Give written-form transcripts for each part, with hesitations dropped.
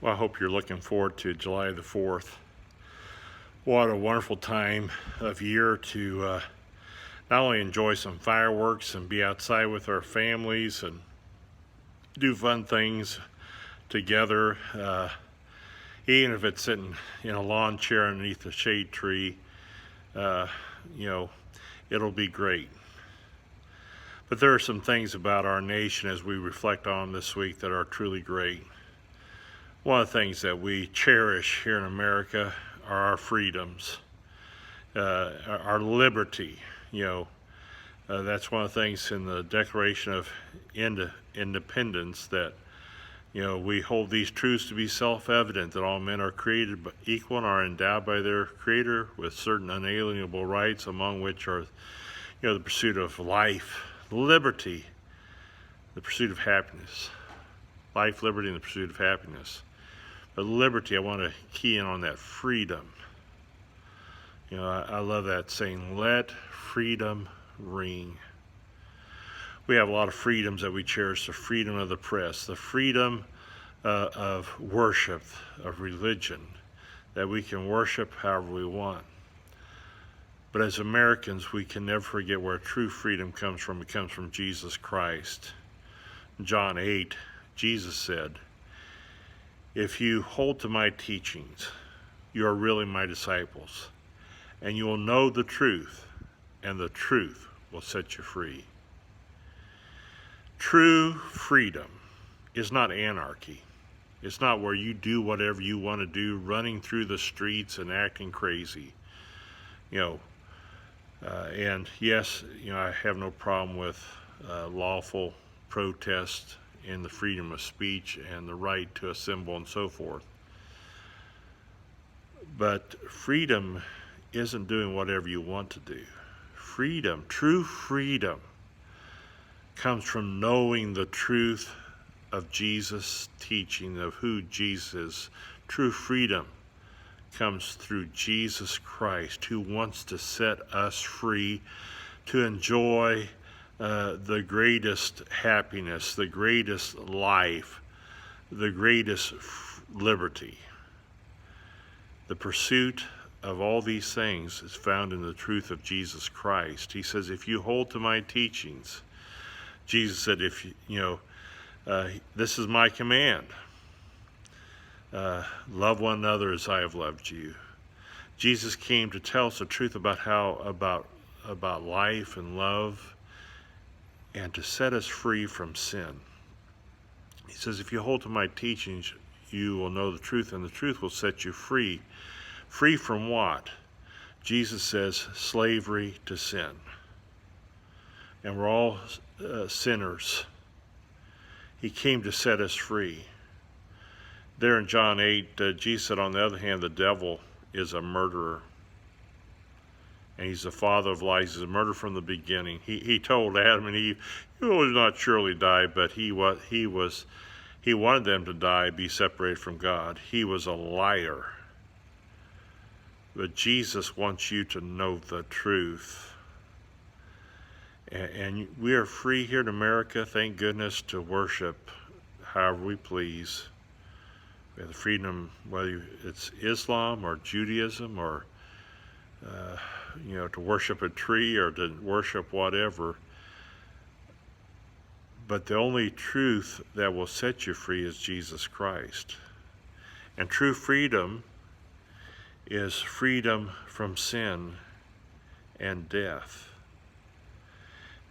Well, I hope you're looking forward to July the 4th. What a wonderful time of year to not only enjoy some fireworks and be outside with our families and do fun things together, even if it's sitting in a lawn chair underneath a shade tree, uh, you know, it'll be great. But there are some things about our nation as we reflect on this week that are truly great. One of the things that we cherish here in America are our freedoms, our liberty. That's one of the things in the Declaration of Independence that, we hold these truths to be self-evident, that all men are created equal and are endowed by their Creator with certain unalienable rights, among which are, the pursuit of life, liberty, the pursuit of happiness. Life, liberty, and the pursuit of happiness. But liberty, I want to key in on that freedom. I love that saying, let freedom ring. We have a lot of freedoms that we cherish: the freedom of the press, the freedom of worship, of religion, that we can worship however we want. But as Americans, we can never forget where true freedom comes from. It comes from Jesus Christ. In John 8, Jesus said, "If you hold to my teachings, you are really my disciples, and you will know the truth, and the truth will set you free." True freedom is not anarchy. It's not where you do whatever you want to do, running through the streets and acting crazy. And yes, I have no problem with lawful protest and the freedom of speech and the right to assemble and so forth. But freedom isn't doing whatever you want to do. Freedom, true freedom, comes from knowing the truth of Jesus' teaching, of who Jesus is. True freedom comes through Jesus Christ, who wants to set us free to enjoy the greatest happiness, the greatest life, the greatest liberty. The pursuit of all these things is found in the truth of Jesus Christ. He says, if you hold to my teachings, Jesus said, this is my command. Love one another as I have loved you. Jesus came to tell us the truth about life and love, and to set us free from sin. He says, if you hold to my teachings, you will know the truth, and the truth will set you free. Free from what? Jesus says, slavery to sin. And we're all sinners. He came to set us free. There in John 8, Jesus said, on the other hand, the devil is a murderer. And he's the father of lies. He's a murderer from the beginning. He told Adam and Eve, you will not surely die, but he wanted them to die, be separated from God. He was a liar. But Jesus wants you to know the truth. And we are free here in America, thank goodness, to worship however we please. We have the freedom, whether it's Islam or Judaism or to worship a tree or to worship whatever. But the only truth that will set you free is Jesus Christ. And true freedom is freedom from sin and death.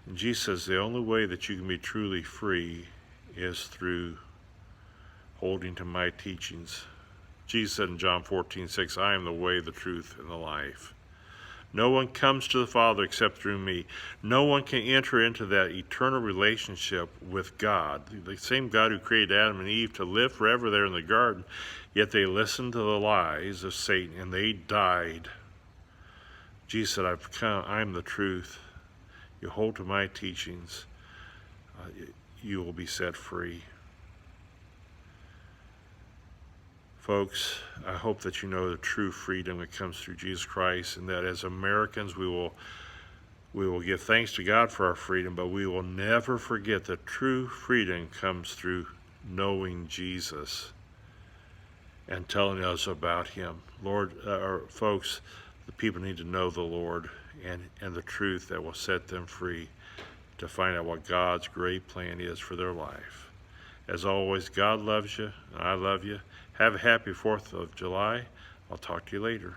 And Jesus says the only way that you can be truly free is through holding to my teachings. Jesus said in John 14:6, I am the way, the truth, and the life. No one comes to the Father except through me. No one can enter into that eternal relationship with God, the same God who created Adam and Eve to live forever there in the garden, yet they listened to the lies of Satan and they died. Jesus said, I am the truth. You hold to my teachings, you will be set free. Folks, I hope that you know the true freedom that comes through Jesus Christ, and that as Americans we will give thanks to God for our freedom, but we will never forget that true freedom comes through knowing Jesus. and telling us about him. Lord, folks, the people need to know the Lord and the truth that will set them free to find out what God's great plan is for their life. As always, God loves you, and I love you. Have a happy 4th of July. I'll talk to you later.